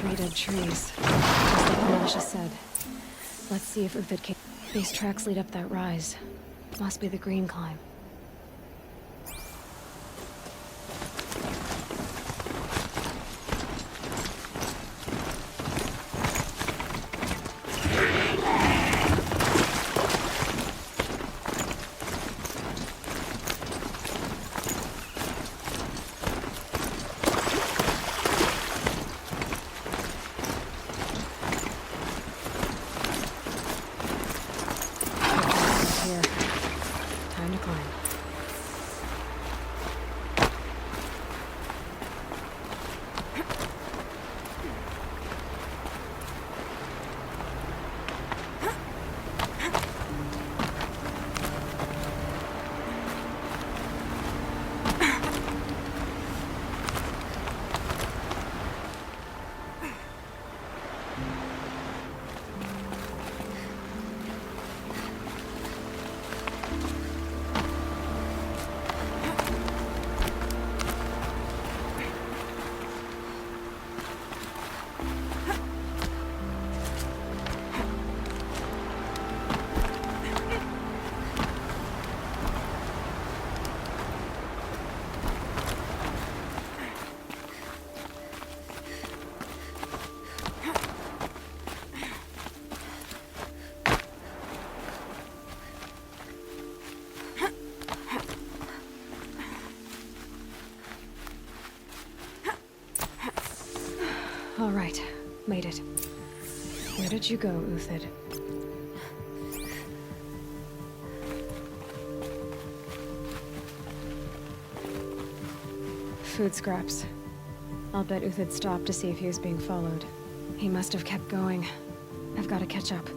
3 dead trees. Just like Malasha said. Let's see if Uthid came. These tracks lead up that rise. Must be the green climb. Here. Time to climb. All right, made it. Where did you go, Uthid? Food scraps. I'll bet Uthid stopped to see if he was being followed. He must have kept going. I've got to catch up.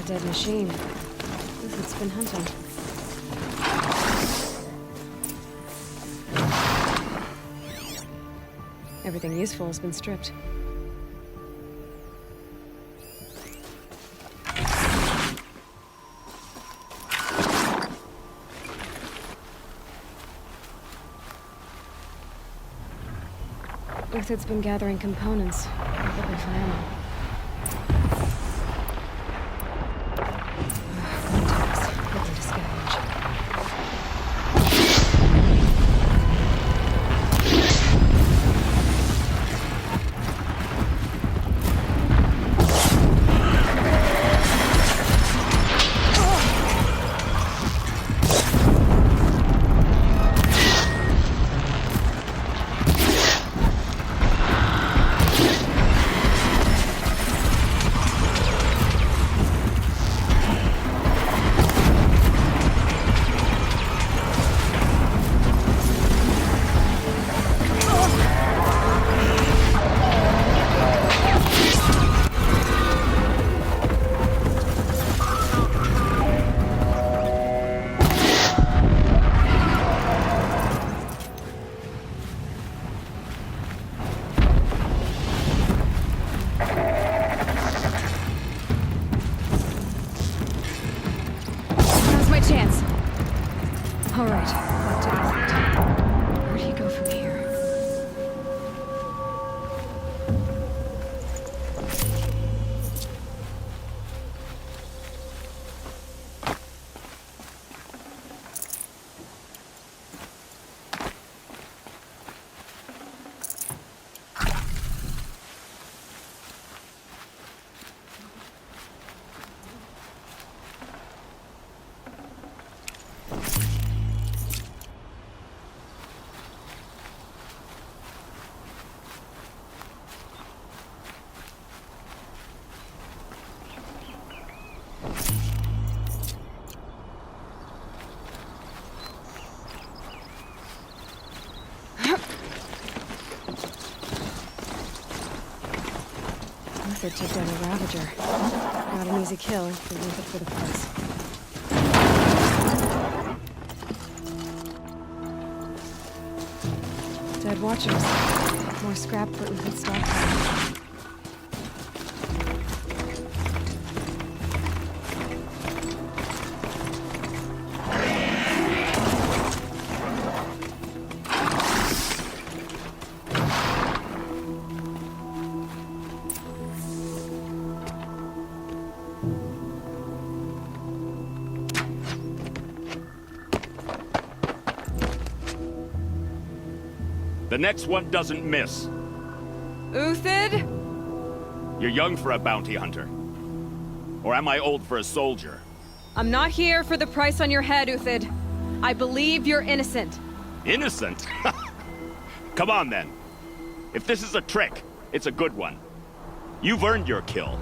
Dead machine. Uthid's been hunting. Everything useful has been stripped. Uthid's been gathering components, probably for ammo. Chance. All right, back to Uthid. Where'd he go from here? Uther took down a Ravager. Not an easy kill, but worth it for the price. Dead Watchers. More scrap for Uther's stockpile. The next one doesn't miss. Uthid? You're young for a bounty hunter. Or am I old for a soldier? I'm not here for the price on your head, Uthid. I believe you're innocent. Innocent? Come on, then. If this is a trick, it's a good one. You've earned your kill.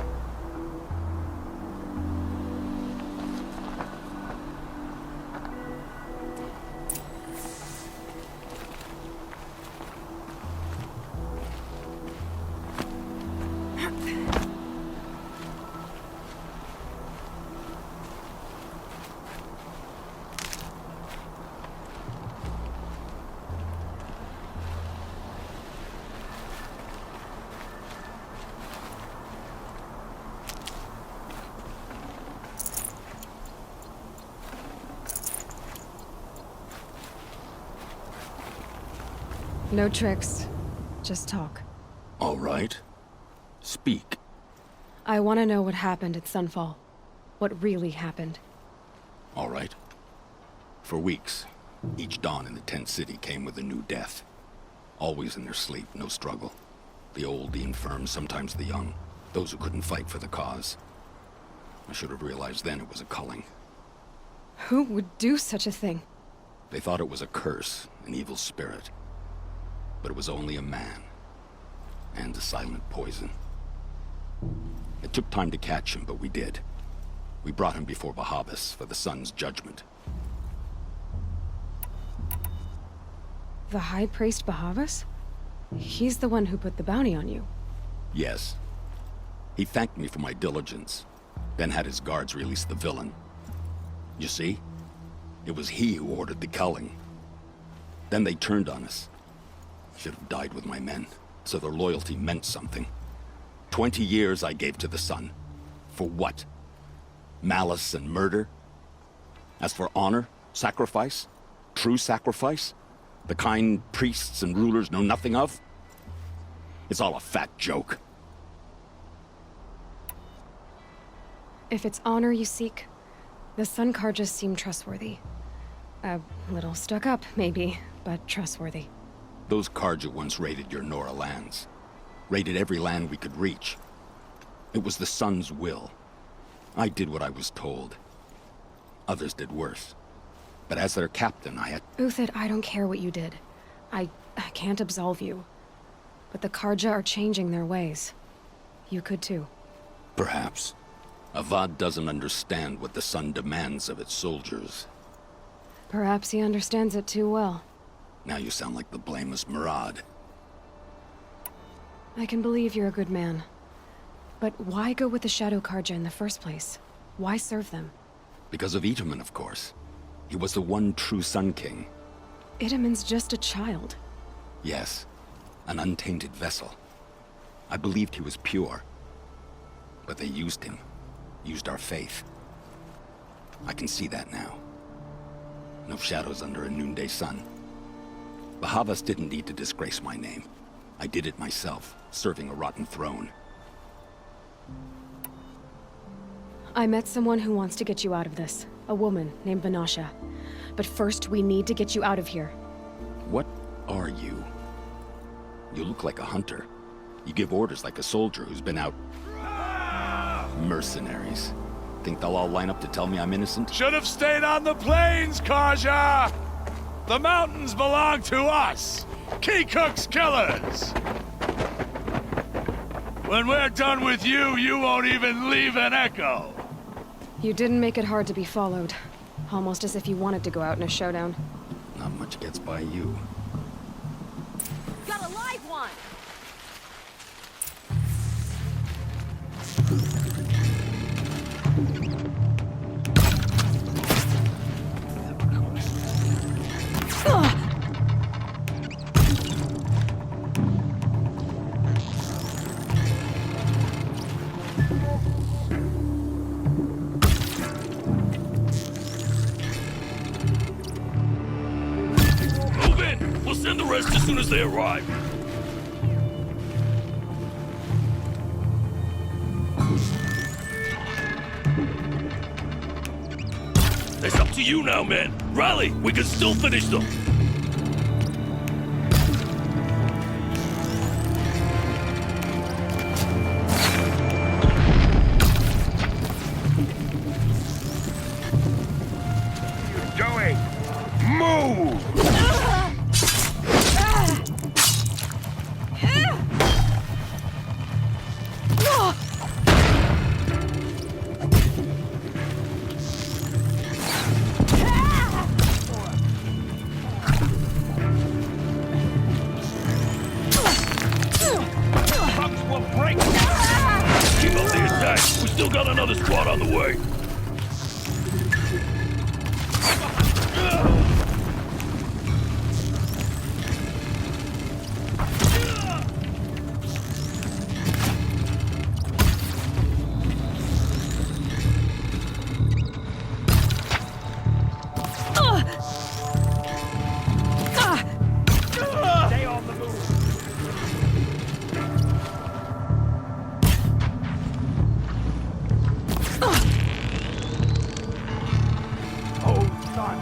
No tricks. Just talk. All right. Speak. I want to know what happened at Sunfall. What really happened. All right. For weeks, each dawn in the tent city came with a new death. Always in their sleep, no struggle. The old, the infirm, sometimes the young. Those who couldn't fight for the cause. I should have realized then it was a culling. Who would do such a thing? They thought it was a curse, an evil spirit. But it was only a man. And a silent poison. It took time to catch him, but we did. We brought him before Bahavas for the sun's judgment. The High Priest Bahavas? He's the one who put the bounty on you. Yes. He thanked me for my diligence, then had his guards release the villain. You see? It was he who ordered the culling. Then they turned on us. Should have died with my men, so their loyalty meant something. 20 years I gave to the sun. For what? Malice and murder? As for honor, sacrifice, true sacrifice, the kind priests and rulers know nothing of? It's all a fat joke. If it's honor you seek, the Sun Karjas seem trustworthy. A little stuck up, maybe, but trustworthy. Those Karja once raided your Nora lands. Raided every land we could reach. It was the Sun's will. I did what I was told. Others did worse. But as their captain, I had... Uthid, I don't care what you did. I can't absolve you. But the Karja are changing their ways. You could too. Perhaps. Avad doesn't understand what the Sun demands of its soldiers. Perhaps he understands it too well. Now you sound like the blameless Murad. I can believe you're a good man. But why go with the Shadow Karja in the first place? Why serve them? Because of Itaman, of course. He was the one true Sun King. Itaman's just a child. Yes, an untainted vessel. I believed he was pure. But they used him. Used our faith. I can see that now. No shadows under a noonday sun. Bahavas didn't need to disgrace my name. I did it myself, serving a rotten throne. I met someone who wants to get you out of this. A woman named Vanasha. But first, we need to get you out of here. What are you? You look like a hunter. You give orders like a soldier who's been out... Mercenaries. Think they'll all line up to tell me I'm innocent? Should have stayed on the plains, Karja! The mountains belong to us! Keycook's killers! When we're done with you, you won't even leave an echo! You didn't make it hard to be followed. Almost as if you wanted to go out in a showdown. Not much gets by you. Got a live one! the rest as soon as they arrive. It's up to you now, man. Rally, we can still finish them. Joey, move! Pups will break! Keep up the attack. We still got another squad on the way. Stay on the move! Oh, son!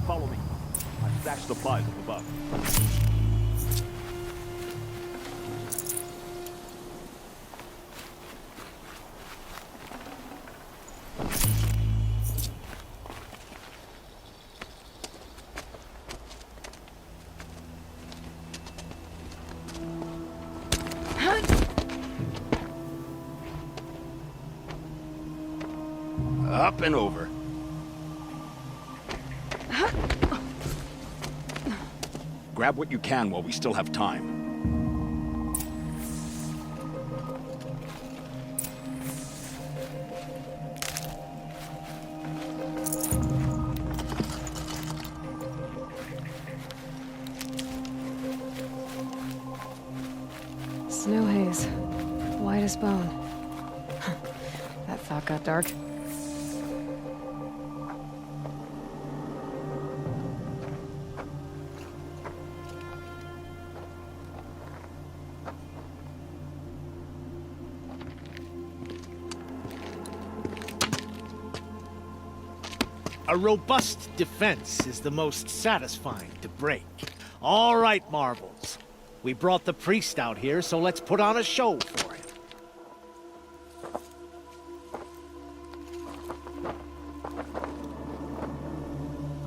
Follow me. I stashed supplies up above. Up and over. Grab what you can while we still have time. Snow haze. White as bone. That thought got dark. A robust defense is the most satisfying to break. All right, Marbles. We brought the priest out here, so let's put on a show for him.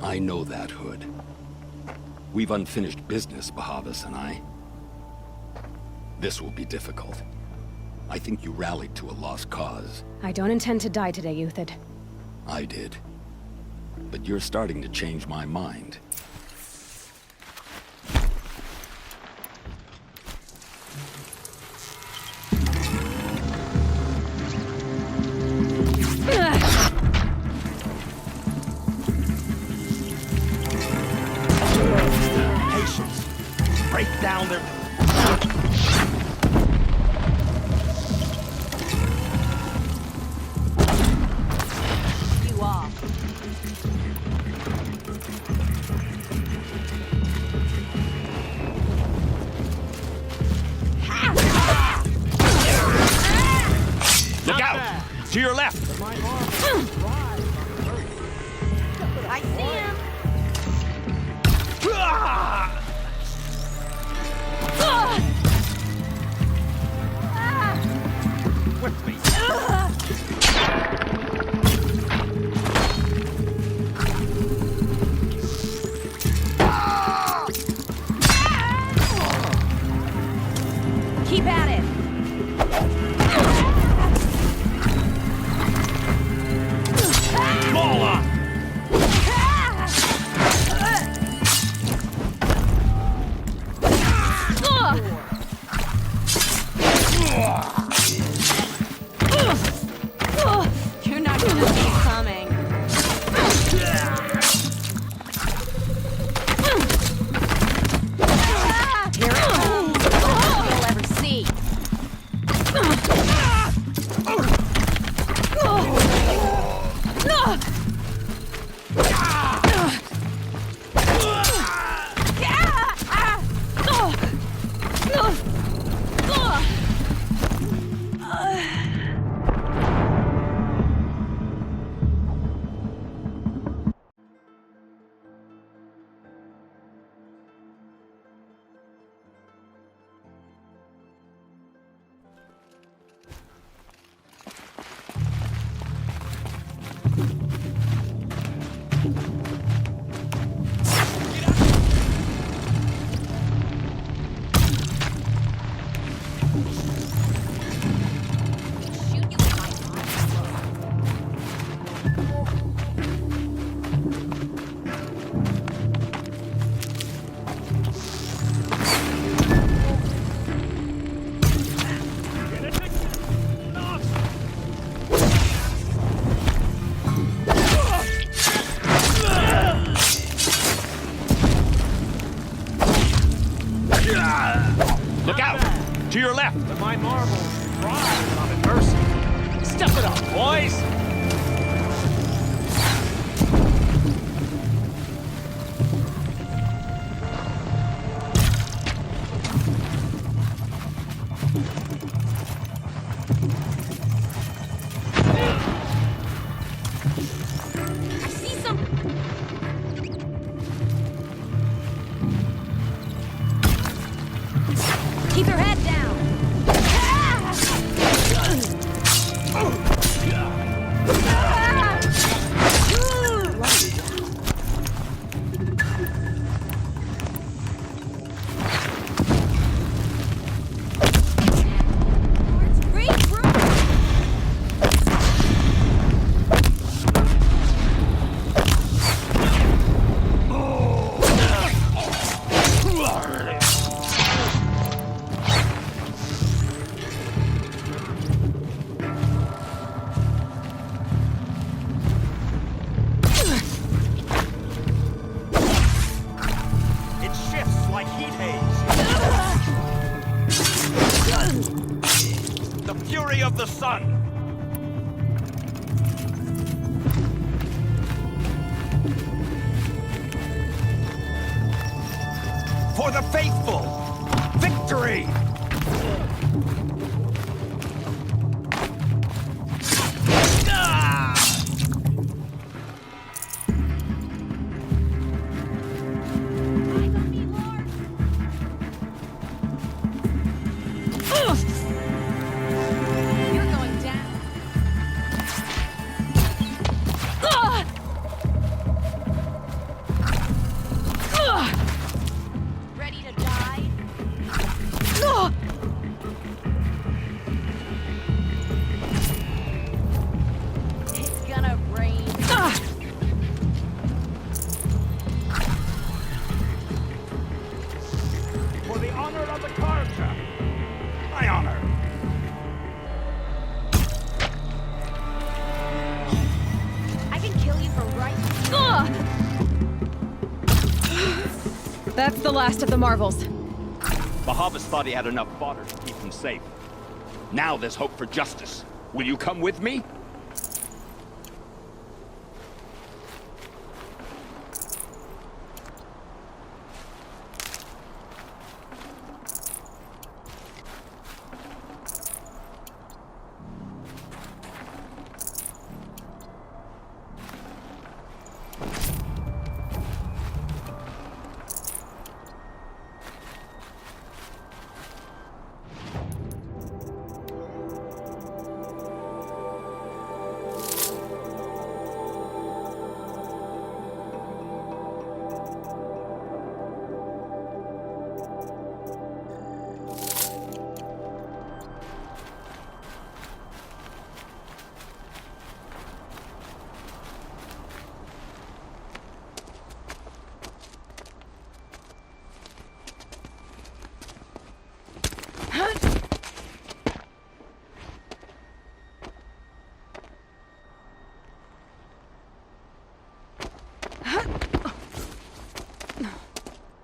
I know that, Hood. We've unfinished business, Bahavas and I. This will be difficult. I think you rallied to a lost cause. I don't intend to die today, Euthid. I did. But you're starting to change my mind. Patience. Break down their... You are. Look out! To your left! I see him. With me! Keep at it. Look out! To your left! But my marbles thrive on adversity. Step it up, boys! I see some. Keep your head down. It shifts like heat haze. The fury of the sun. For the faithful, victory! You're going down. Ready to die? It's gonna rain. For the honor of the Carja. My honor. I can kill you for right. That's the last of the marvels. Bahavas thought he had enough fodder to keep him safe. Now there's hope for justice. Will you come with me?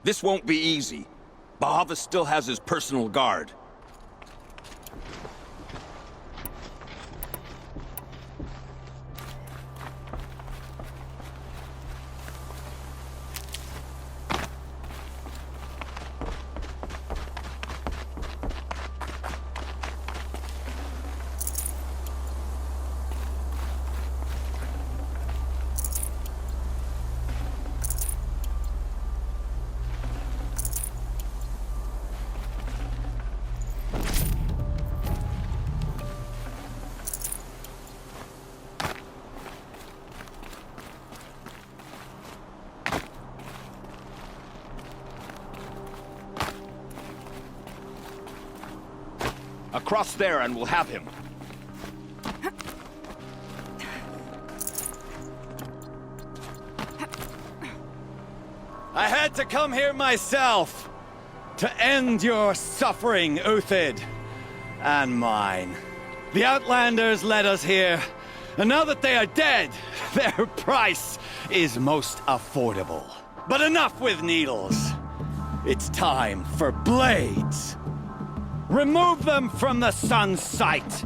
This won't be easy. Bahavas still has his personal guard. Across there and we'll have him. I had to come here myself to end your suffering, Uthid, and mine. The Outlanders led us here, and now that they are dead, their price is most affordable. But enough with needles. It's time for blades. Remove them from the sun's sight.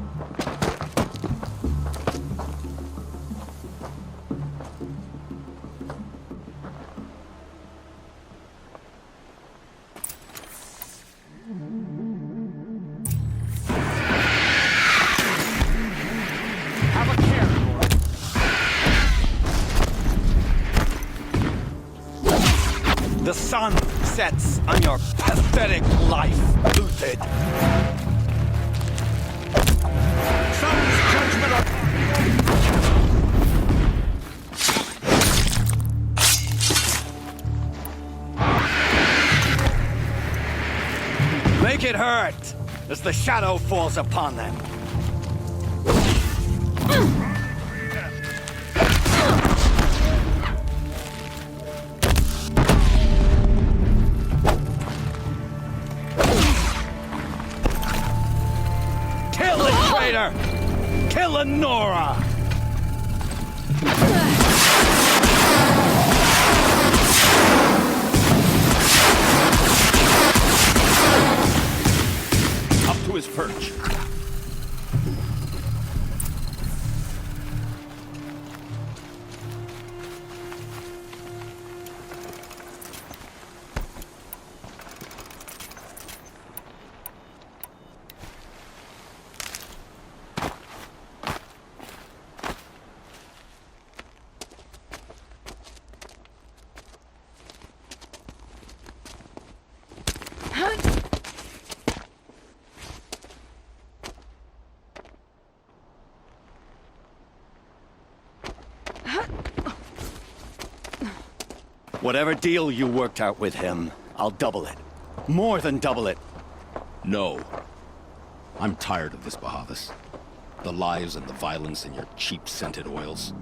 Have a care, Lord. The sun sets on your pathetic life, Uthid. Sun's judgment on... Make it hurt as the shadow falls upon them. Kill the traitor! Kill Nora! Up to his perch. Whatever deal you worked out with him, I'll double it. More than double it. No. I'm tired of this, Bahavas. The lies and the violence and your cheap-scented oils.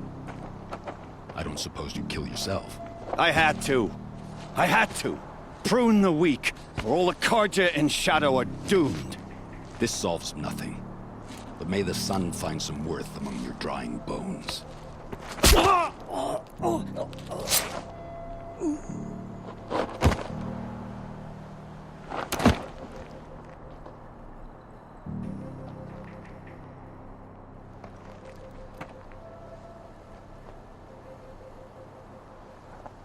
I don't suppose you kill yourself. I had to. I had to. Prune the weak, or all the Karja in Shadow are doomed. This solves nothing. But may the sun find some worth among your drying bones.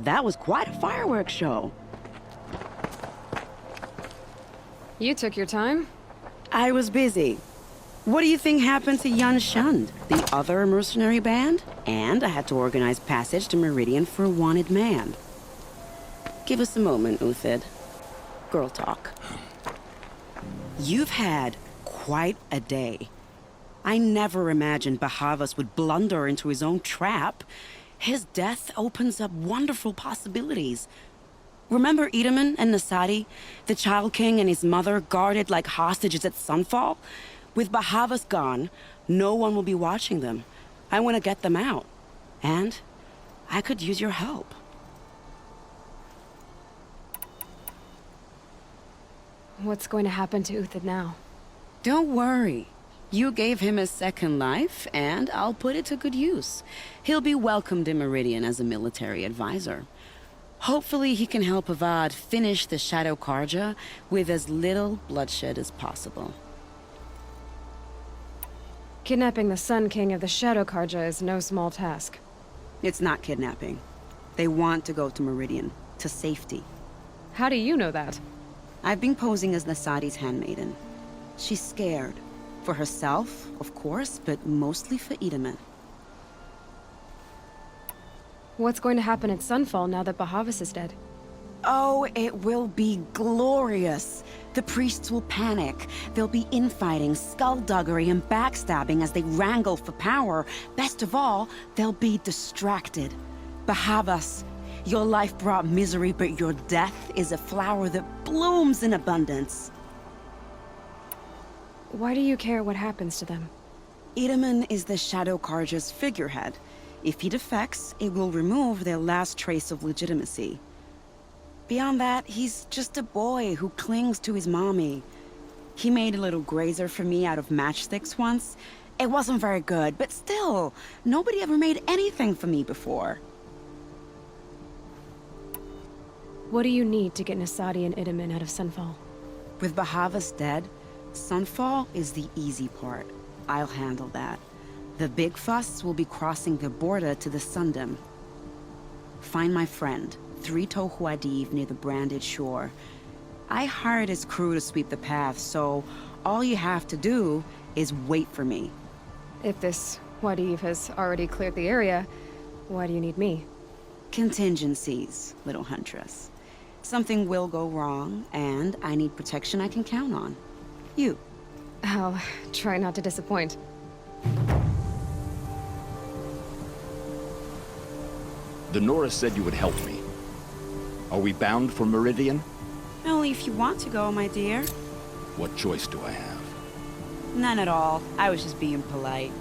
That was quite a fireworks show. You took your time. I was busy. What do you think happened to Jan Shund, the other mercenary band? And I had to organize passage to Meridian for a wanted man. Give us a moment, Uthid. Girl talk. You've had quite a day. I never imagined Bahavas would blunder into his own trap. His death opens up wonderful possibilities. Remember Edaman and Nasadi, the Child King and his mother guarded like hostages at sunfall? With Bahavas gone, no one will be watching them. I want to get them out. And I could use your help. What's going to happen to Uthid now? Don't worry. You gave him a second life, and I'll put it to good use. He'll be welcomed in Meridian as a military advisor. Hopefully he can help Avad finish the Shadow Karja with as little bloodshed as possible. Kidnapping the Sun King of the Shadow Karja is no small task. It's not kidnapping. They want to go to Meridian, to safety. How do you know that? I've been posing as Nasadi's handmaiden. She's scared. For herself, of course, but mostly for Edaman. What's going to happen at Sunfall now that Bahavas is dead? Oh, it will be glorious. The priests will panic. There'll be infighting, skullduggery, and backstabbing as they wrangle for power. Best of all, they'll be distracted. Bahavas, your life brought misery, but your death is a flower that blooms in abundance. Why do you care what happens to them? Itaman is the Shadow Carja's figurehead. If he defects, it will remove their last trace of legitimacy. Beyond that, he's just a boy who clings to his mommy. He made a little grazer for me out of matchsticks once. It wasn't very good, but still, nobody ever made anything for me before. What do you need to get Nasadi and Itaman out of Sunfall? With Bahavas dead, Sunfall is the easy part. I'll handle that. The big fuss will be crossing the border to the Sundom. Find my friend, 3 Tohuadiv near the Branded Shore. I hired his crew to sweep the path, so all you have to do is wait for me. If this Wadiv has already cleared the area, why do you need me? Contingencies, little huntress. Something will go wrong, and I need protection I can count on. You. I'll try not to disappoint. The Nora said you would help me. Are we bound for Meridian? Only if you want to go, my dear. What choice do I have? None at all. I was just being polite.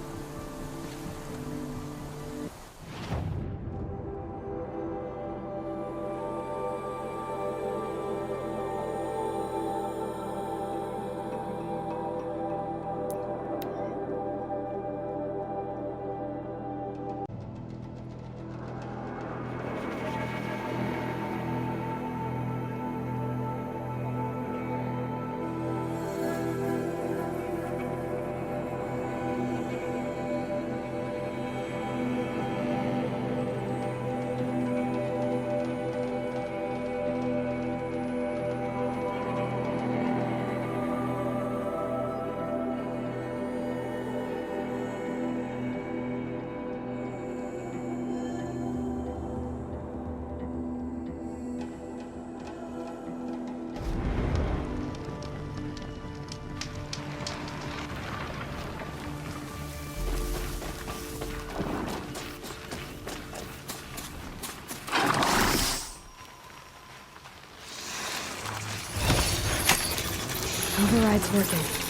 Override's working.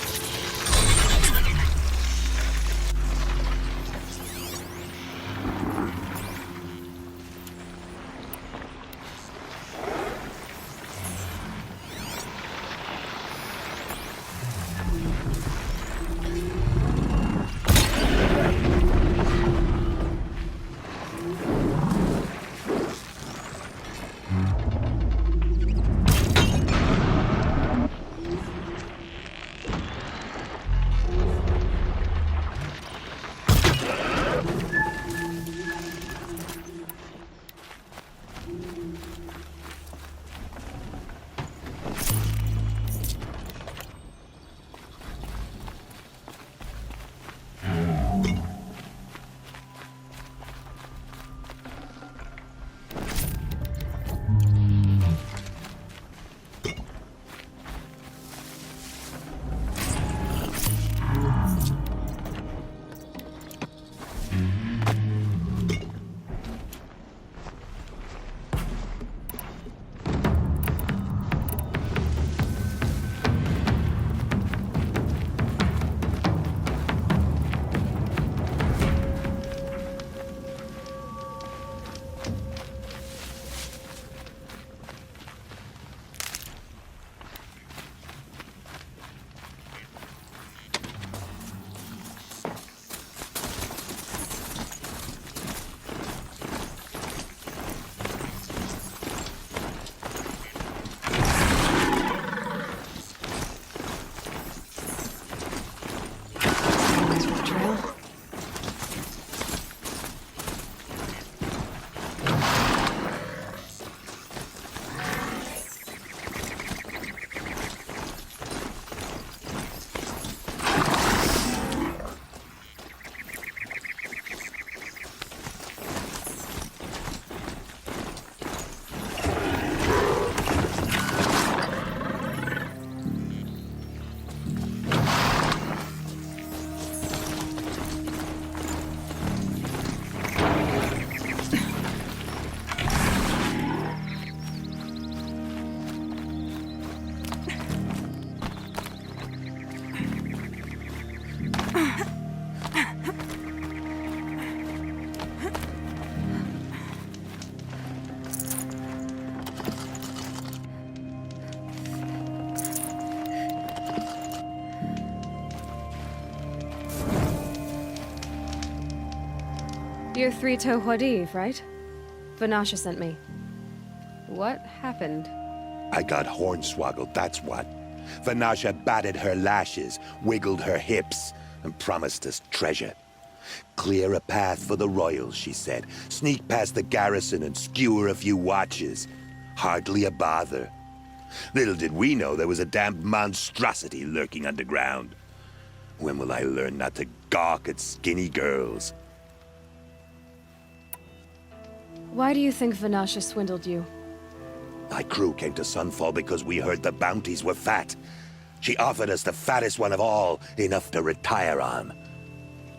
You're Three-Toe Huadiv, right? Vanasha sent me. What happened? I got hornswoggled, that's what. Vanasha batted her lashes, wiggled her hips, and promised us treasure. Clear a path for the royals, she said. Sneak past the garrison and skewer a few watches. Hardly a bother. Little did we know there was a damned monstrosity lurking underground. When will I learn not to gawk at skinny girls? Why do you think Vanasha swindled you? My crew came to Sunfall because we heard the bounties were fat. She offered us the fattest one of all, enough to retire on.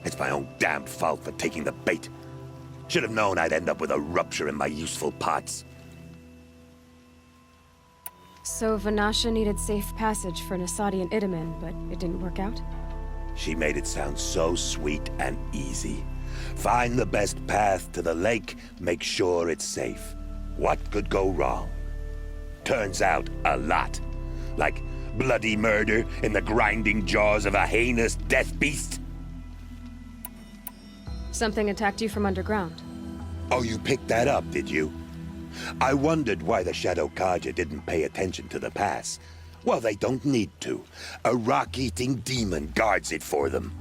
It's my own damned fault for taking the bait. Should have known I'd end up with a rupture in my useful parts. So Vanasha needed safe passage for Nasadi and Itamen, but it didn't work out? She made it sound so sweet and easy. Find the best path to the lake, make sure it's safe. What could go wrong? Turns out, a lot. Like bloody murder in the grinding jaws of a heinous death beast. Something attacked you from underground. Oh, you picked that up, did you? I wondered why the Shadow Carja didn't pay attention to the pass. Well, they don't need to. A rock-eating demon guards it for them.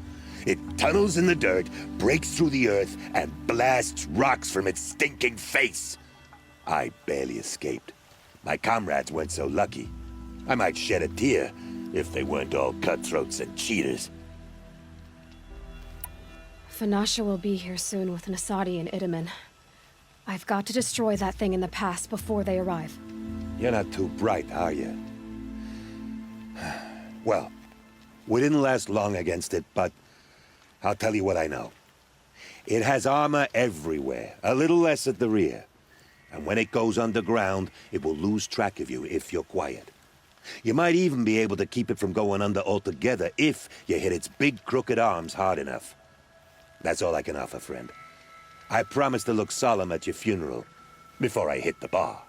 It tunnels in the dirt, breaks through the earth, and blasts rocks from its stinking face. I barely escaped. My comrades weren't so lucky. I might shed a tear if they weren't all cutthroats and cheaters. Vanasha will be here soon with Nasadi and Itamen. I've got to destroy that thing in the pass before they arrive. You're not too bright, are you? Well, we didn't last long against it, but I'll tell you what I know. It has armor everywhere, a little less at the rear. And when it goes underground, it will lose track of you if you're quiet. You might even be able to keep it from going under altogether if you hit its big crooked arms hard enough. That's all I can offer, friend. I promise to look solemn at your funeral before I hit the bar.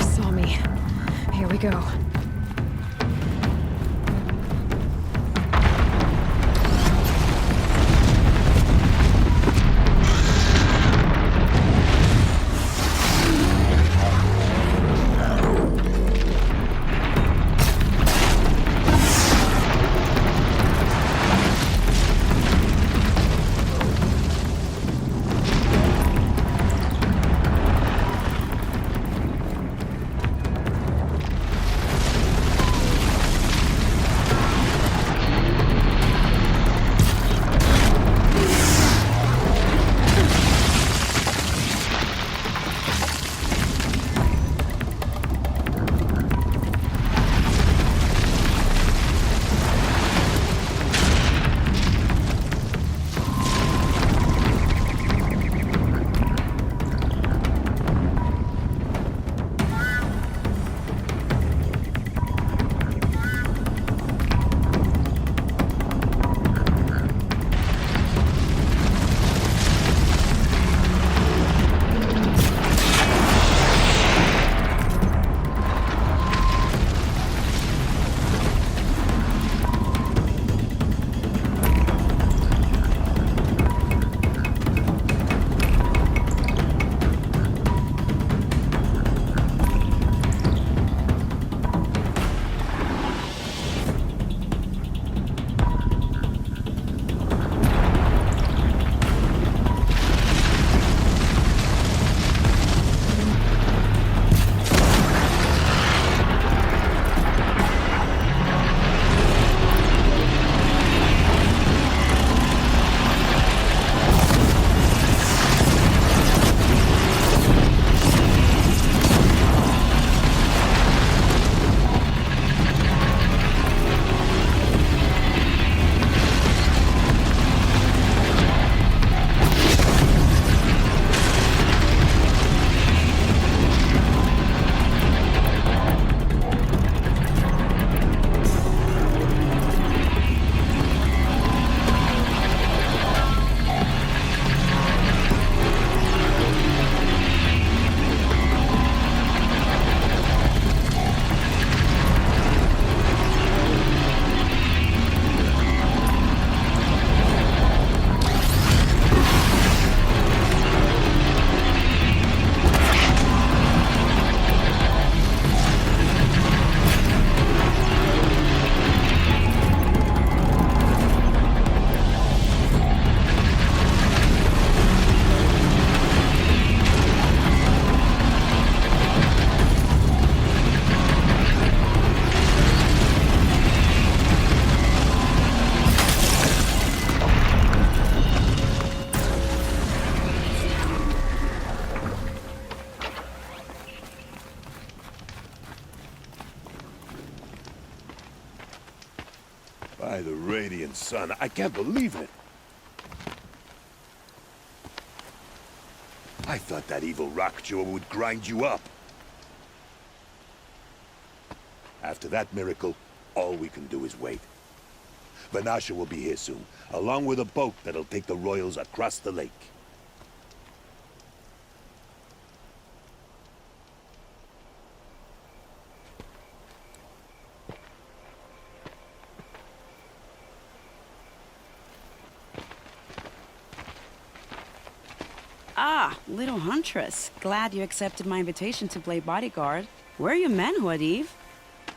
Saw me. Here we go. By the radiant sun, I can't believe it. I thought that evil rock jaw would grind you up. After that miracle, all we can do is wait. Vanasha will be here soon, along with a boat that'll take the royals across the lake. Ah, little huntress. Glad you accepted my invitation to play bodyguard. Where are your men, Huadiv?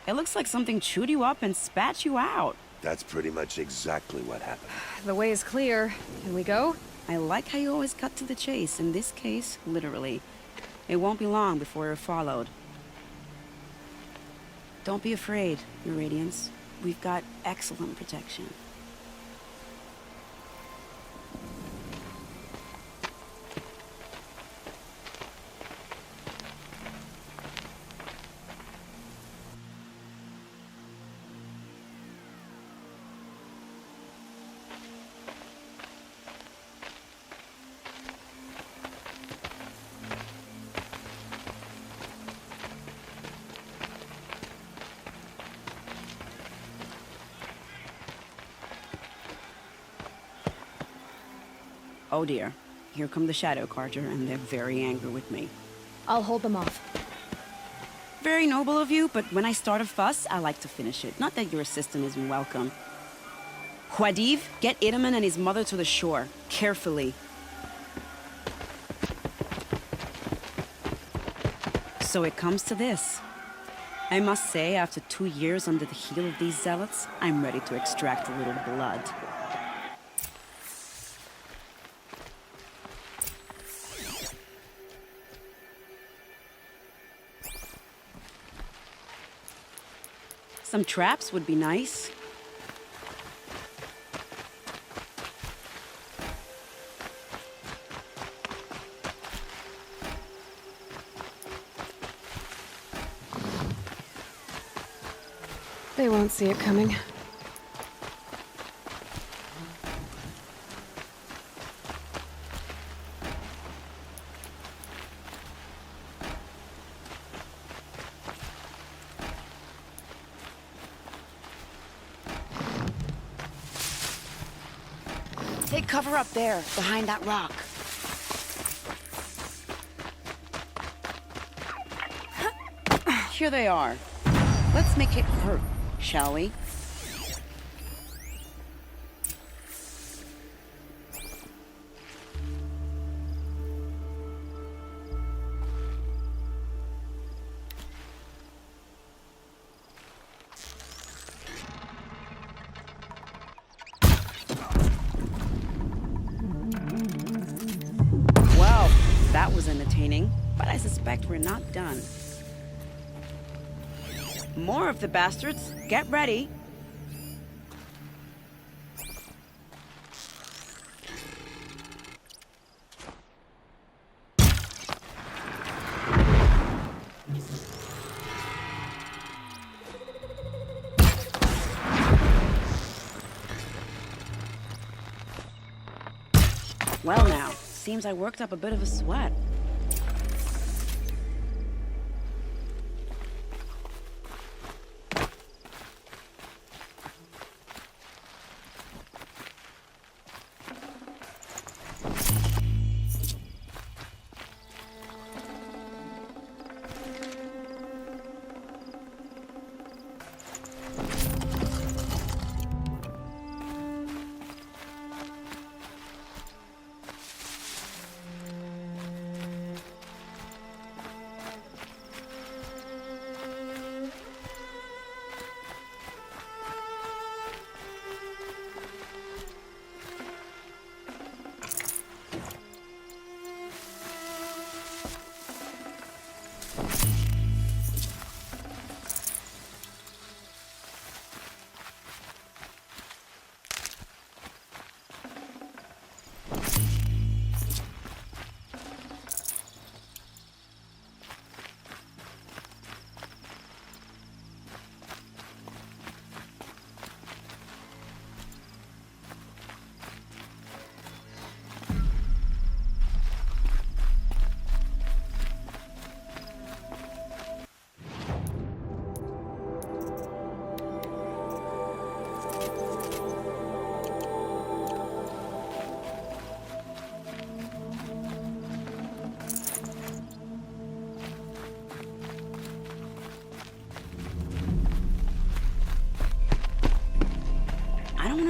It looks like something chewed you up and spat you out. That's pretty much exactly what happened. The way is clear. Can we go? I like how you always cut to the chase. In this case, literally. It won't be long before you're followed. Don't be afraid, Your Radiance. We've got excellent protection. Oh dear. Here come the Shadow Carter, and they're very angry with me. I'll hold them off. Very noble of you, but when I start a fuss, I like to finish it. Not that your assistant isn't welcome. Huadiv, get Idaman and his mother to the shore. Carefully. So it comes to this. I must say, after 2 years under the heel of these zealots, I'm ready to extract a little blood. Some traps would be nice. They won't see it coming. Take cover up there, behind that rock. Here they are. Let's make it hurt, shall we? Well, that was entertaining, but I suspect we're not done. More of the bastards. Get ready. Well now, seems I worked up a bit of a sweat.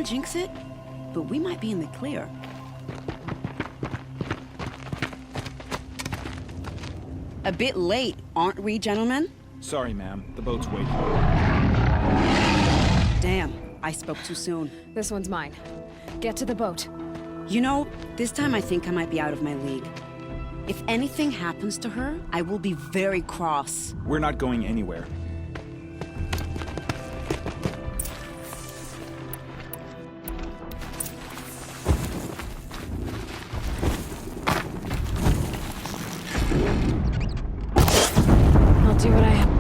want to jinx it, but we might be in the clear. A bit late, aren't we, gentlemen? Sorry, ma'am. The boat's waiting. Damn, I spoke too soon. This one's mine. Get to the boat. You know, this time I think I might be out of my league. If anything happens to her, I will be very cross. We're not going anywhere. I'll do what I have.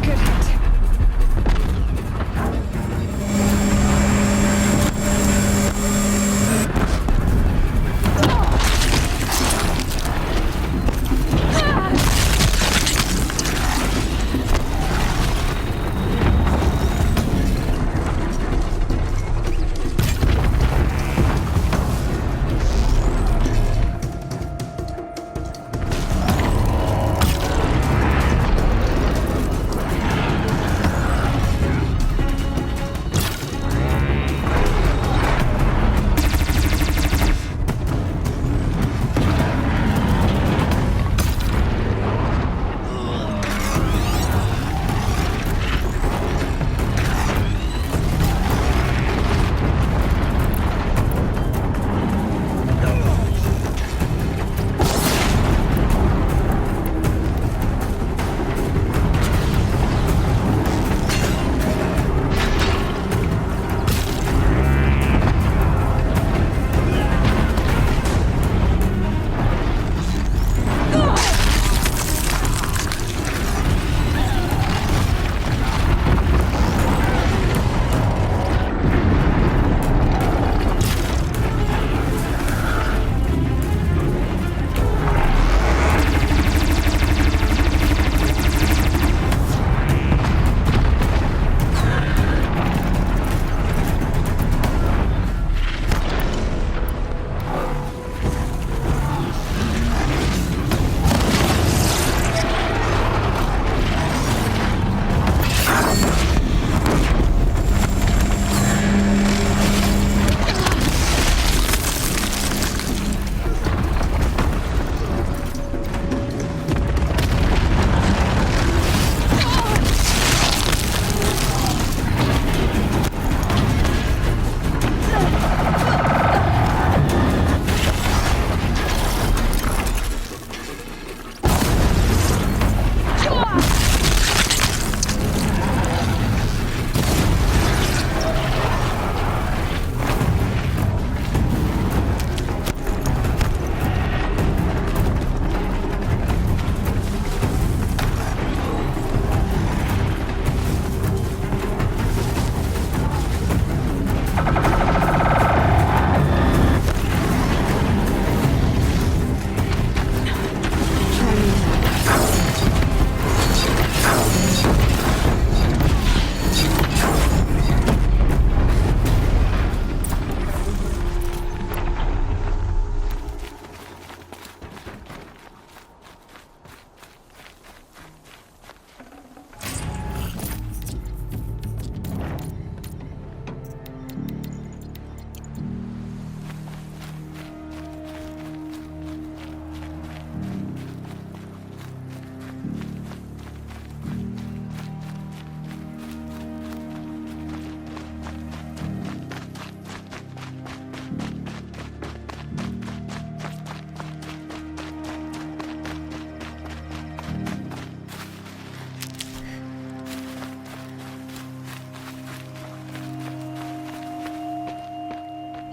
Good hit.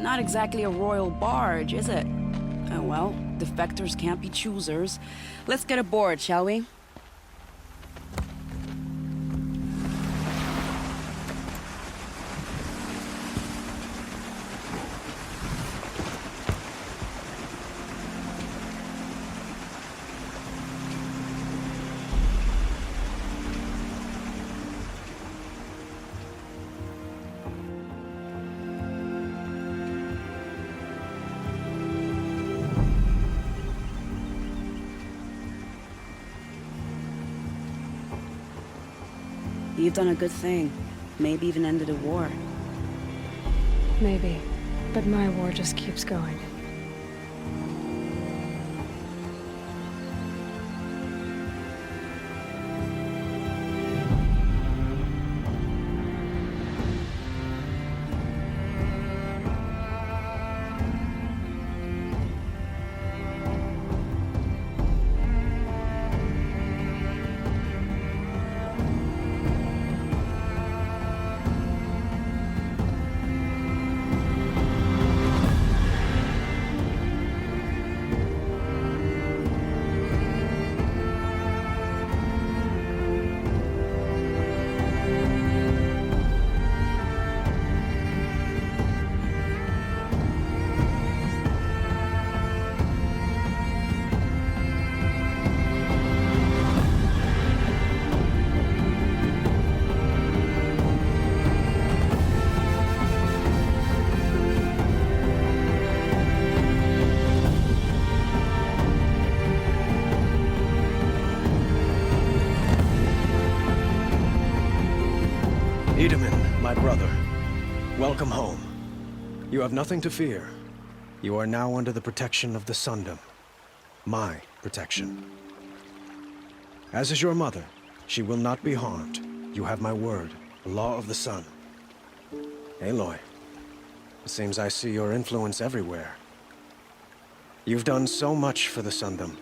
Not exactly a royal barge, is it? Oh well, defectors can't be choosers. Let's get aboard, shall we? You've done a good thing. Maybe even ended a war. Maybe. But my war just keeps going. Edaman, my brother, welcome home. You have nothing to fear. You are now under the protection of the Sundom. My protection. As is your mother, she will not be harmed. You have my word, the law of the sun. Aloy, it seems I see your influence everywhere. You've done so much for the Sundom,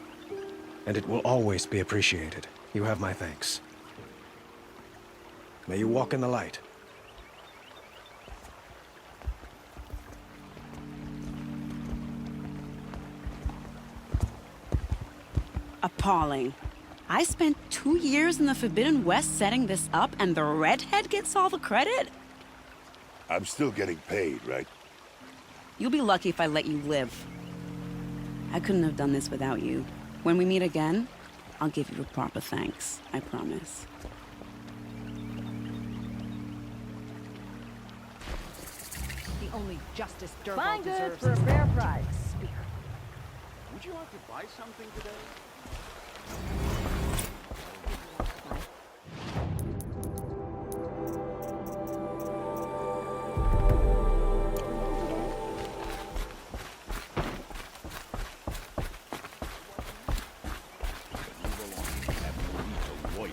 and it will always be appreciated. You have my thanks. May you walk in the light. Appalling. I spent 2 years in the Forbidden West setting this up, and the redhead gets all the credit? I'm still getting paid, right? You'll be lucky if I let you live. I couldn't have done this without you. When we meet again, I'll give you a proper thanks. I promise. The only justice Durval Fine goods deserves for a is fair the price. speaker. Would you like to buy something today?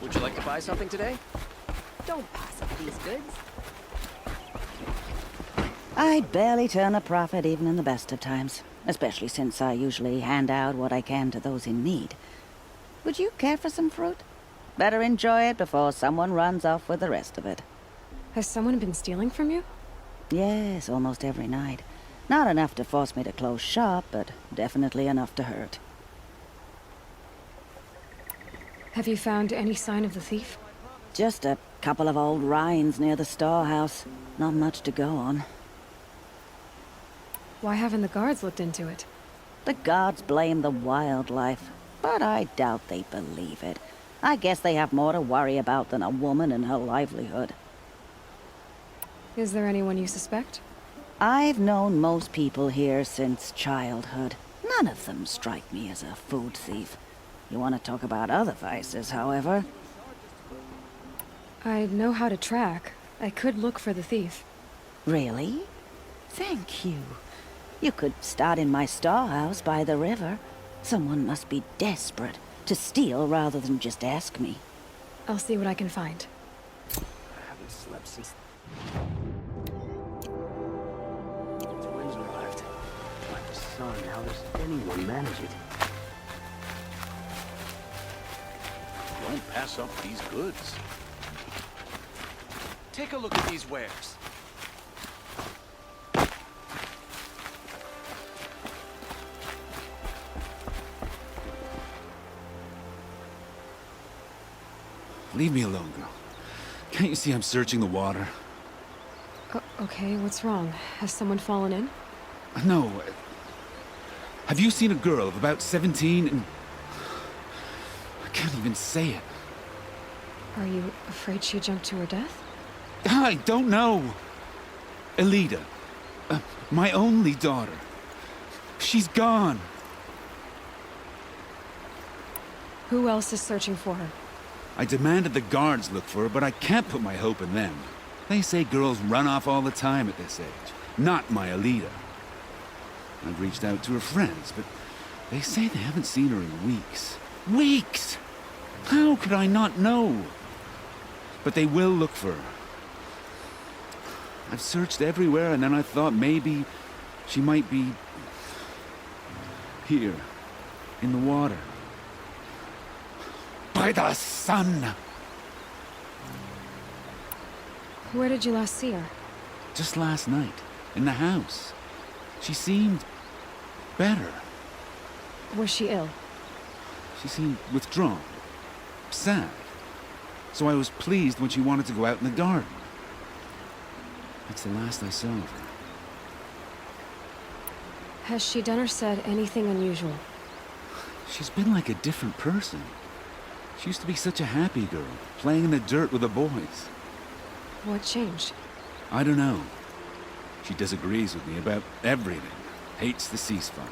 Would you like to buy something today? Don't pass up these goods. I'd barely turn a profit even in the best of times, especially since I usually hand out what I can to those in need. Would you care for some fruit? Better enjoy it before someone runs off with the rest of it. Has someone been stealing from you? Yes, almost every night. Not enough to force me to close shop, but definitely enough to hurt. Have you found any sign of the thief? Just a couple of old rinds near the storehouse. Not much to go on. Why haven't the guards looked into it? The gods blame the wildlife, but I doubt they believe it. I guess they have more to worry about than a woman and her livelihood. Is there anyone you suspect? I've known most people here since childhood. None of them strike me as a food thief. You want to talk about other vices, however? I know how to track. I could look for the thief. Really? Thank you. You could start in my storehouse by the river. Someone must be desperate to steal rather than just ask me. I'll see what I can find. I haven't slept since twins arrived. My son, how does anyone manage it? Don't pass up these goods. Take a look at these wares. Leave me alone, girl. Can't you see I'm searching the water? Okay, what's wrong? Has someone fallen in? No. Have you seen a girl of about 17 and... I can't even say it. Are you afraid she jumped to her death? I don't know. Elida. My only daughter. She's gone. Who else is searching for her? I demanded the guards look for her, but I can't put my hope in them. They say girls run off all the time at this age. Not my Alita. I've reached out to her friends, but they say they haven't seen her in weeks. Weeks! How could I not know? But they will look for her. I've searched everywhere, and then I thought maybe she might be here, in the water. By the sun! Where did you last see her? Just last night, in the house. She seemed better. Was she ill? She seemed withdrawn, sad. So I was pleased when she wanted to go out in the garden. That's the last I saw of her. Has she done or said anything unusual? She's been like a different person. She used to be such a happy girl, playing in the dirt with the boys. What changed? I don't know. She disagrees with me about everything. Hates the ceasefire.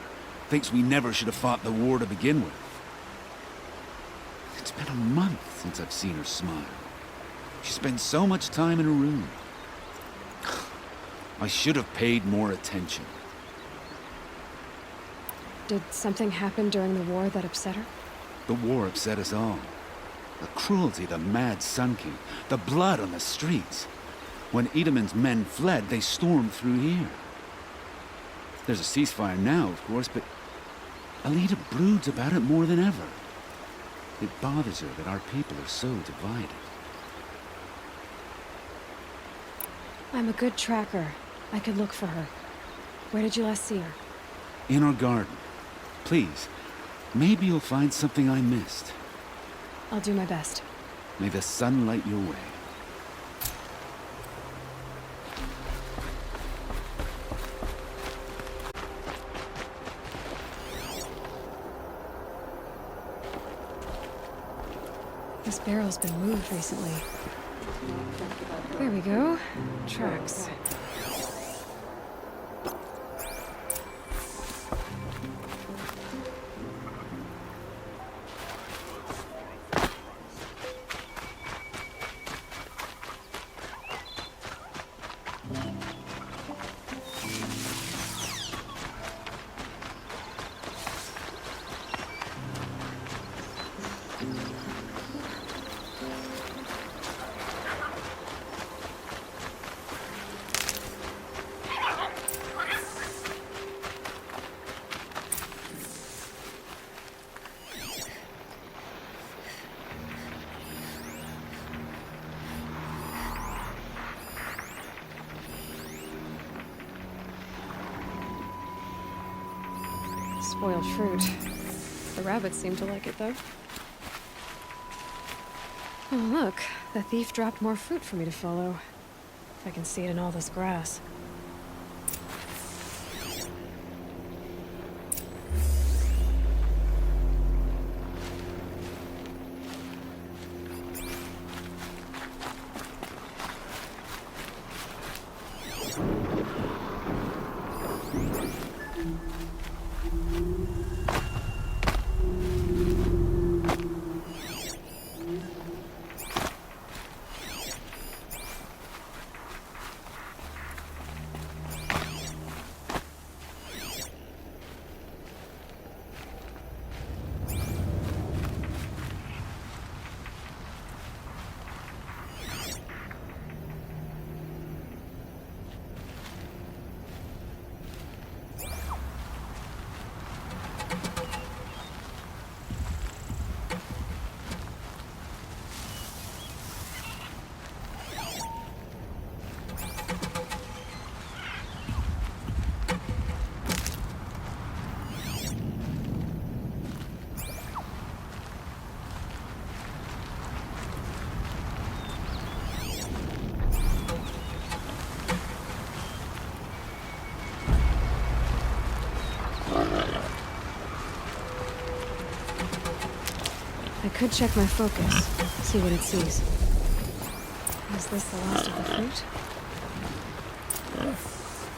Thinks we never should have fought the war to begin with. It's been a month since I've seen her smile. She spends so much time in her room. I should have paid more attention. Did something happen during the war that upset her? The war upset us all. The cruelty, the mad Sun King, the blood on the streets. When Edaman's men fled, they stormed through here. There's a ceasefire now, of course, but Alita broods about it more than ever. It bothers her that our people are so divided. I'm a good tracker. I could look for her. Where did you last see her? In our garden. Please, maybe you'll find something I missed. I'll do my best. May the sun light your way. This barrel's been moved recently. There we go. Tracks. Spoiled fruit. The rabbits seem to like it, though. Oh, look. The thief dropped more fruit for me to follow. If I can see it in all this grass. I could check my focus, see what it sees. Is this the last of the fruit?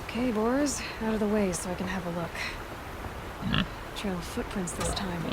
Okay, boars, out of the way so I can have a look. Trail of footprints this time.